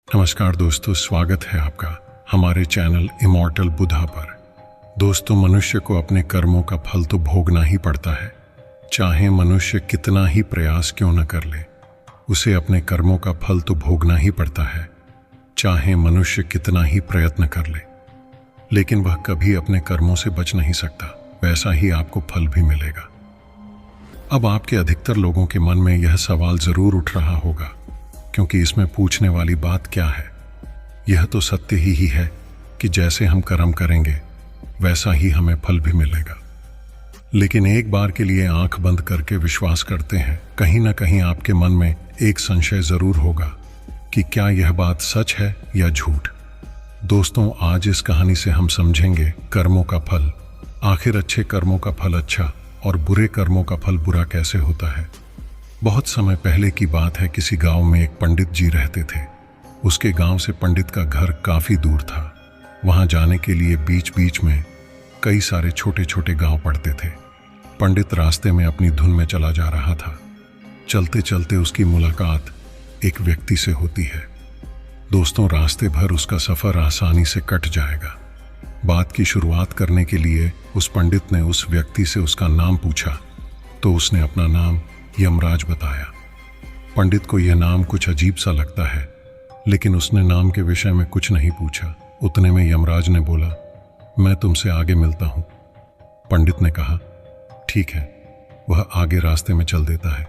नमस्कार दोस्तों, स्वागत है आपका हमारे चैनल इमॉर्टल बुधा पर। दोस्तों, मनुष्य को अपने कर्मों का फल तो भोगना ही पड़ता है। चाहे मनुष्य कितना ही प्रयास क्यों न कर ले, उसे अपने कर्मों का फल तो भोगना ही पड़ता है, चाहे मनुष्य कितना ही प्रयत्न कर ले। लेकिन वह कभी अपने कर्मों से बच नहीं सकता, वैसा ही आपको फल भी मिलेगा। अब आपके अधिकतर लोगों के मन में यह सवाल जरूर उठ रहा होगा, क्योंकि इसमें पूछने वाली बात क्या है? यह तो सत्य ही है कि जैसे हम कर्म करेंगे वैसा ही हमें फल भी मिलेगा। लेकिन एक बार के लिए आंख बंद करके विश्वास करते हैं, कहीं ना कहीं आपके मन में एक संशय जरूर होगा कि क्या यह बात सच है या झूठ। दोस्तों, आज इस कहानी से हम समझेंगे कर्मों का फल। आखिर अच्छे कर्मों का फल अच्छा और बुरे कर्मों का फल बुरा कैसे होता है। बहुत समय पहले की बात है, किसी गांव में एक पंडित जी रहते थे। उसके गांव से पंडित का घर काफी दूर था। वहां जाने के लिए बीच बीच में कई सारे छोटे छोटे गांव पड़ते थे। पंडित रास्ते में अपनी धुन में चला जा रहा था। चलते चलते उसकी मुलाकात एक व्यक्ति से होती है। दोस्तों, रास्ते भर उसका सफर आसानी से कट जाएगा। बात की शुरुआत करने के लिए उस पंडित ने उस व्यक्ति से उसका नाम पूछा, तो उसने अपना नाम यमराज बताया। पंडित को यह नाम कुछ अजीब सा लगता है, लेकिन उसने नाम के विषय में कुछ नहीं पूछा। उतने में यमराज ने बोला, मैं तुमसे आगे मिलता हूं। पंडित ने कहा, ठीक है। वह आगे रास्ते में चल देता है।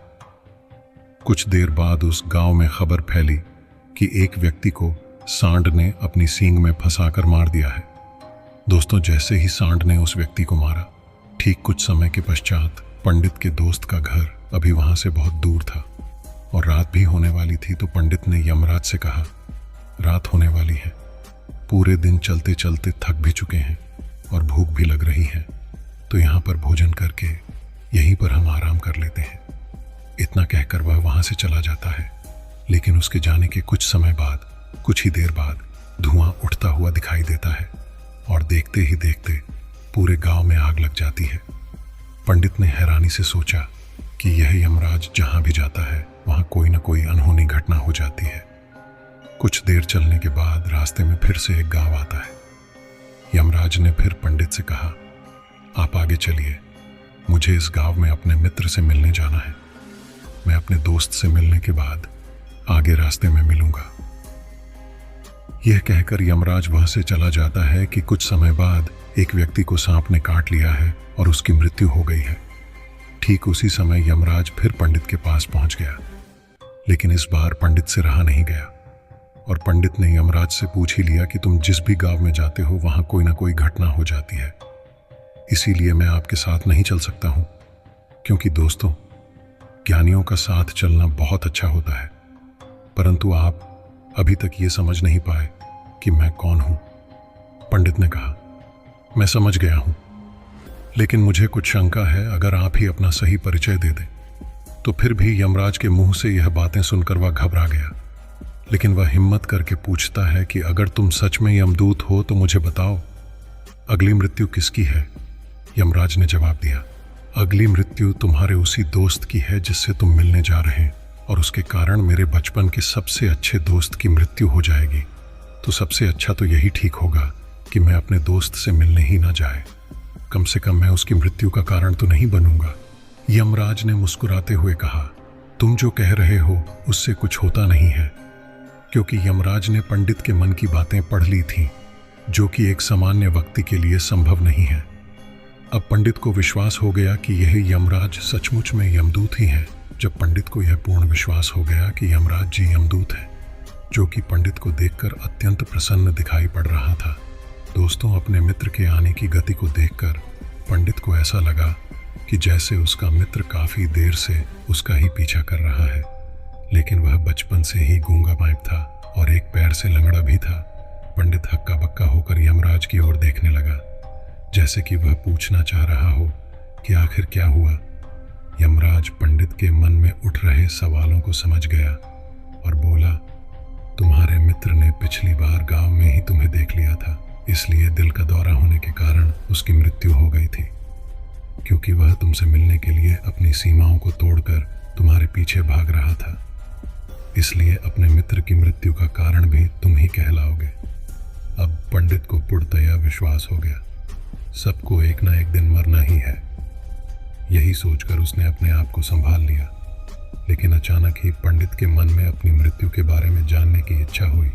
कुछ देर बाद उस गांव में खबर फैली कि एक व्यक्ति को सांड ने अपनी सींग में फंसाकर मार दिया है। दोस्तों, जैसे ही सांड ने उस व्यक्ति को मारा, ठीक कुछ समय के पश्चात पंडित के दोस्त का घर अभी वहां से बहुत दूर था और रात भी होने वाली थी। तो पंडित ने यमराज से कहा, रात होने वाली है, पूरे दिन चलते चलते थक भी चुके हैं और भूख भी लग रही है, तो यहाँ पर भोजन करके यहीं पर हम आराम कर लेते हैं। इतना कहकर वह वहां से चला जाता है। लेकिन उसके जाने के कुछ समय बाद, कुछ ही देर बाद धुआं उठता हुआ दिखाई देता है और देखते ही देखते पूरे गांव में आग लग जाती है। पंडित ने हैरानी से सोचा कि यह यमराज जहां भी जाता है वहां कोई न कोई अनहोनी घटना हो जाती है। कुछ देर चलने के बाद रास्ते में फिर से एक गांव आता है। यमराज ने फिर पंडित से कहा, आप आगे चलिए, मुझे इस गांव में अपने मित्र से मिलने जाना है। मैं अपने दोस्त से मिलने के बाद आगे रास्ते में मिलूंगा। यह कहकर यमराज वहां से चला जाता है कि कुछ समय बाद एक व्यक्ति को सांप ने काट लिया है और उसकी मृत्यु हो गई है। ठीक उसी समय यमराज फिर पंडित के पास पहुंच गया। लेकिन इस बार पंडित से रहा नहीं गया और पंडित ने यमराज से पूछ ही लिया कि तुम जिस भी गांव में जाते हो वहां कोई ना कोई घटना हो जाती है, इसीलिए मैं आपके साथ नहीं चल सकता हूं। क्योंकि दोस्तों, ज्ञानियों का साथ चलना बहुत अच्छा होता है, परंतु आप अभी तक ये समझ नहीं पाए कि मैं कौन हूं। पंडित ने कहा, मैं समझ गया हूं, लेकिन मुझे कुछ शंका है। अगर आप ही अपना सही परिचय दे दें। तो फिर भी यमराज के मुंह से यह बातें सुनकर वह घबरा गया। लेकिन वह हिम्मत करके पूछता है कि अगर तुम सच में यमदूत हो तो मुझे बताओ, अगली मृत्यु किसकी है? यमराज ने जवाब दिया, अगली मृत्यु तुम्हारे उसी दोस्त की है जिससे तुम मिलने जा रहे हैं, और उसके कारण मेरे बचपन के सबसे अच्छे दोस्त की मृत्यु हो जाएगी। तो सबसे अच्छा तो यही ठीक होगा कि मैं अपने दोस्त से मिलने ही ना जाए। कम से कम मैं उसकी मृत्यु का कारण तो नहीं बनूंगा। यमराज ने मुस्कुराते हुए कहा, तुम जो कह रहे हो उससे कुछ होता नहीं है। क्योंकि यमराज ने पंडित के मन की बातें पढ़ ली थीं, जो कि एक सामान्य व्यक्ति के लिए संभव नहीं है। अब पंडित को विश्वास हो गया कि यह यमराज सचमुच में यमदूत ही है। जब पंडित को यह पूर्ण विश्वास हो गया कि यमराज जी यमदूत है, जो कि पंडित को देखकर अत्यंत प्रसन्न दिखाई पड़ रहा था। दोस्तों, अपने मित्र के आने की गति को देखकर पंडित को ऐसा लगा कि जैसे उसका मित्र काफी देर से उसका ही पीछा कर रहा है। लेकिन वह बचपन से ही गूंगा बाइप था और एक पैर से लंगड़ा भी था। पंडित हक्का बक्का होकर यमराज की ओर देखने लगा, जैसे कि वह पूछना चाह रहा हो कि आखिर क्या हुआ। यमराज पंडित के मन में उठ रहे सवालों को समझ गया और बोला, तुम्हारे मित्र ने पिछली बार गांव में ही तुम्हें देख लिया था, इसलिए दिल का दौरा होने के कारण उसकी मृत्यु हो गई थी। क्योंकि वह तुमसे मिलने के लिए अपनी सीमाओं को तोड़कर तुम्हारे पीछे भाग रहा था। इसलिए अपने मित्र की मृत्यु का कारण भी तुम ही कहलाओगे। अब पंडित को पूर्णतया विश्वास हो गया, सबको एक ना एक दिन मरना ही है। यही सोचकर उसने अपने आप को संभाल लिया। लेकिन अचानक ही पंडित के मन में अपनी मृत्यु के बारे में जानने की इच्छा हुई।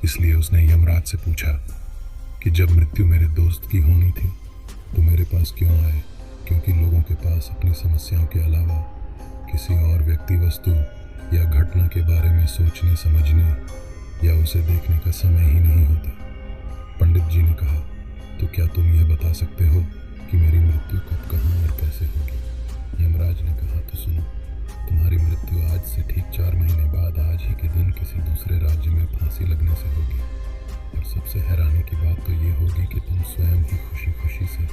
इसलिए उसने यमराज से पूछा कि जब मृत्यु मेरे दोस्त की होनी थी तो मेरे पास क्यों आए? क्योंकि लोगों के पास अपनी समस्याओं के अलावा किसी और व्यक्ति, वस्तु या घटना के बारे में सोचने, समझने या उसे देखने का समय ही नहीं होता। पंडित जी ने कहा, तो क्या तुम यह बता सकते हो कि मेरी मृत्यु कब, कहाँ और कैसे होगी? यमराज ने कहा, तो सुनो, तुम्हारी मृत्यु आज से ठीक 4 महीने बाद आज ही के दिन किसी दूसरे राज्य में फांसी लगने से होगी। और सबसे हैरानी की बात तो ये होगी कि तुम स्वयं ही खुशी खुशी से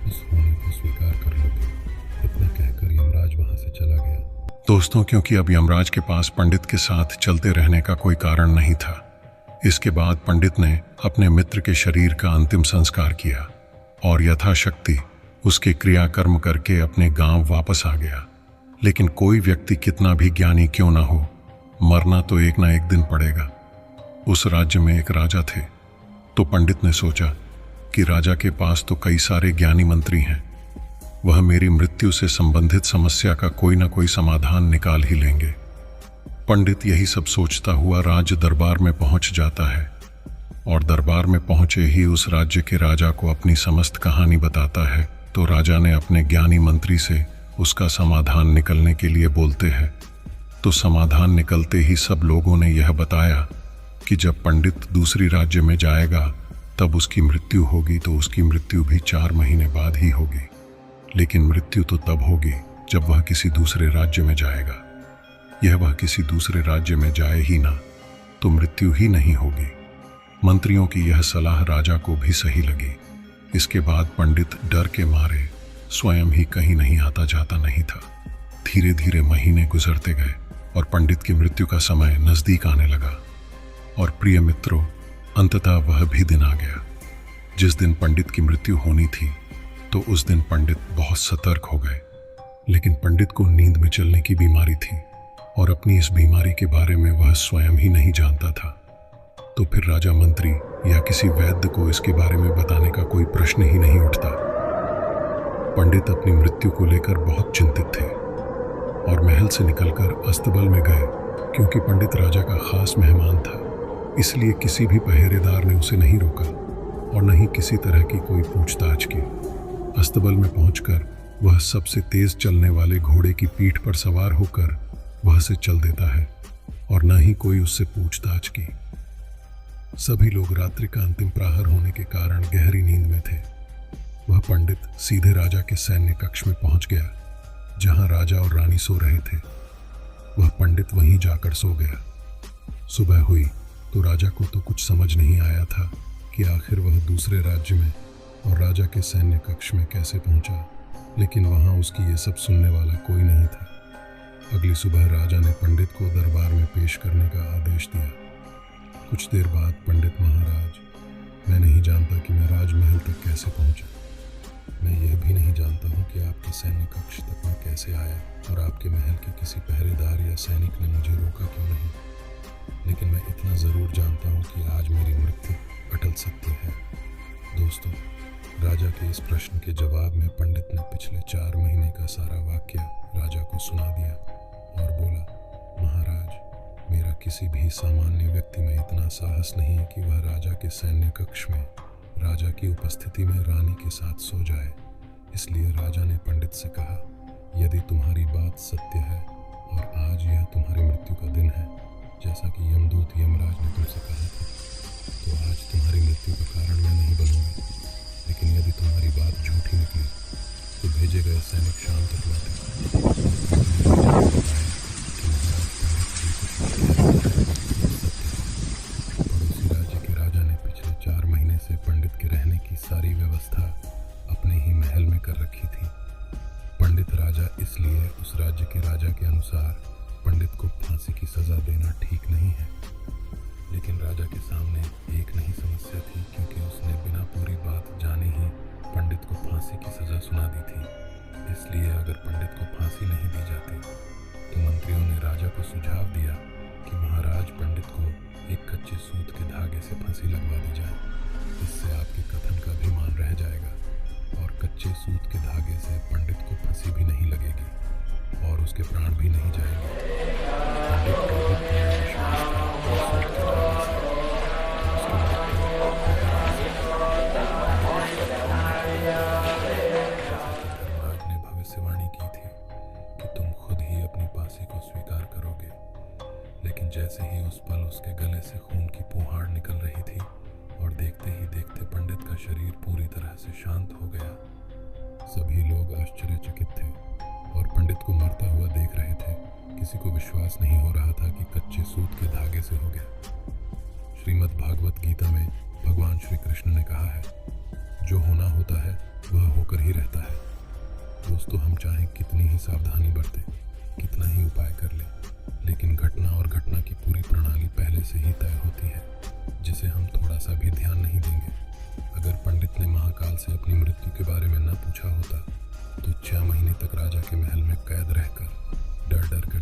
उस होने को स्वीकार कर लोगे। इतना कहकर यमराज वहां से चला गया। दोस्तों, क्योंकि अब यमराज के पास पंडित के साथ चलते रहने का कोई कारण नहीं था, इसके बाद पंडित ने अपने मित्र के शरीर का अंतिम संस्कार किया और यथाशक्ति उसके क्रियाकर्म करके अपने गांव वापस आ गया। लेकिन कोई व्यक्ति कितना भी ज्ञानी क्यों ना हो, मरना तो एक ना एक दिन पड़ेगा। उस राज्य में एक राजा थे, तो पंडित ने सोचा कि राजा के पास तो कई सारे ज्ञानी मंत्री हैं, वह मेरी मृत्यु से संबंधित समस्या का कोई ना कोई समाधान निकाल ही लेंगे। पंडित यही सब सोचता हुआ राज दरबार में पहुंच जाता है और दरबार में पहुंचे ही उस राज्य के राजा को अपनी समस्त कहानी बताता है। तो राजा ने अपने ज्ञानी मंत्री से उसका समाधान निकलने के लिए बोलते हैं। तो समाधान निकलते ही सब लोगों ने यह बताया कि जब पंडित दूसरी राज्य में जाएगा तब उसकी मृत्यु होगी, तो उसकी मृत्यु भी 4 महीने बाद ही होगी। लेकिन मृत्यु तो तब होगी जब वह किसी दूसरे राज्य में जाएगा। यह वह किसी दूसरे राज्य में जाए ही ना तो मृत्यु ही नहीं होगी। मंत्रियों की यह सलाह राजा को भी सही लगी। इसके बाद पंडित डर के मारे स्वयं ही कहीं नहीं आता जाता नहीं था। धीरे धीरे महीने गुजरते गए और पंडित की मृत्यु का समय नजदीक आने लगा। और प्रिय मित्रों, अंततः वह भी दिन आ गया जिस दिन पंडित की मृत्यु होनी थी। तो उस दिन पंडित बहुत सतर्क हो गए। लेकिन पंडित को नींद में चलने की बीमारी थी और अपनी इस बीमारी के बारे में वह स्वयं ही नहीं जानता था। तो फिर राजा, मंत्री या किसी वैद्य को इसके बारे में बताने का कोई प्रश्न ही नहीं उठता। पंडित अपनी मृत्यु को लेकर बहुत चिंतित थे और महल से निकलकर अस्तबल में गए। क्योंकि पंडित राजा का खास मेहमान था, इसलिए किसी भी पहरेदार ने उसे नहीं रोका और न ही किसी तरह की कोई पूछताछ की। अस्तबल में पहुंचकर वह सबसे तेज चलने वाले घोड़े की पीठ पर सवार होकर वह से चल देता है और न ही कोई उससे पूछताछ की। सभी लोग रात्रि का अंतिम प्रहर होने के कारण गहरी नींद में थे। वह पंडित सीधे राजा के सैन्य कक्ष में पहुंच गया, जहां राजा और रानी सो रहे थे। वह पंडित वहीं जाकर सो गया। सुबह हुई तो राजा को तो कुछ समझ नहीं आया था कि आखिर वह दूसरे राज्य में और राजा के सैन्य कक्ष में कैसे पहुंचा। लेकिन वहां उसकी ये सब सुनने वाला कोई नहीं था। अगली सुबह राजा ने पंडित को दरबार में पेश करने का आदेश दिया। कुछ देर बाद पंडित, महाराज, मैं नहीं जानता कि मैं राजमहल तक कैसे पहुंचा। मैं यह भी नहीं जानता हूं कि आपके सैन्य कक्ष तक मैं कैसे आया और आपके महल के किसी पहरेदार या सैनिक ने मुझे रोका क्यों नहीं। लेकिन मैं इतना ज़रूर जानता हूं कि आज मेरी मृत्यु अटल सत्य है। दोस्तों, राजा के इस प्रश्न के जवाब में पंडित ने पिछले 4 महीने का सारा वाक्य राजा को सुना दिया और बोला, महाराज, मेरा किसी भी सामान्य व्यक्ति में इतना साहस नहीं कि वह राजा के सैन्य कक्ष में राजा की उपस्थिति में रानी के साथ सो जाए। इसलिए राजा ने पंडित से कहा, यदि तुम्हारी बात सत्य है और आज यह तुम्हारी मृत्यु का दिन है, जैसा कि यमदूत यमराज ने तुमसे कहा था, तो आज तुम्हारी मृत्यु का कारण मैं नहीं बनूंगा। लेकिन यदि तुम्हारी बात झूठी निकली तो भेजे गए सैनिक शाम तक लौटे। पड़ोसी राज्य के राजा ने पिछले 4 महीने से पंडित के रहने की सारी व्यवस्था अपने ही महल में कर रखी थी। पंडित राजा इसलिए उस राज्य के राजा के अनुसार पंडित को फांसी की सजा देना ठीक नहीं है। लेकिन राजा के सामने एक नहीं समस्या थी, क्योंकि उसने बिना पूरी बात जाने ही पंडित को फांसी की सजा सुना दी थी। इसलिए अगर पंडित को फांसी नहीं दी जाती तो मंत्रियों ने राजा को सुझाव दिया कि महाराज पंडित को एक कच्चे सूत के धागे से फांसी लगवा दी जाए। इससे आपके कथन का अभिमान रह जाएगा और कच्चे सूत के धागे से पंडित को फांसी भी नहीं लगेगी और उसके प्राण भी नहीं जाएंगे। पंडित का भी पूर्ण विश्वास था कि सूत के धागे से तो उसकी मृत्यु हो ही नहीं सकती। जैसा कि धर्मराज ने भविष्यवाणी की थी कि तुम खुद ही अपनी फांसी को स्वीकार करोगे, लेकिन जैसे ही उस पल उसके गले से खून की फुहार निकल रही थी और देखते ही देखते पंडित का शरीर पूरी तरह से शांत हो गया। सभी लोग आश्चर्यचकित थे और पंडित को मरता हुआ देख रहे थे। किसी को विश्वास नहीं हो रहा था कि कच्चे सूत के धागे से हो गया। श्रीमद् भागवत गीता में भगवान श्री कृष्ण ने कहा है, जो होना होता है वह होकर ही रहता है। दोस्तों, हम चाहे कितनी ही सावधानी बरतें, कितना ही उपाय कर लें, लेकिन घटना और घटना की पूरी प्रणाली पहले से ही तय होती है, जिसे हम थोड़ा सा भी ध्यान नहीं देंगे। अगर पंडित ने महाकाल से अपनी मृत्यु के बारे में न पूछा होता तो 6 महीने तक राजा के महल में कैद रहकर डर डर कर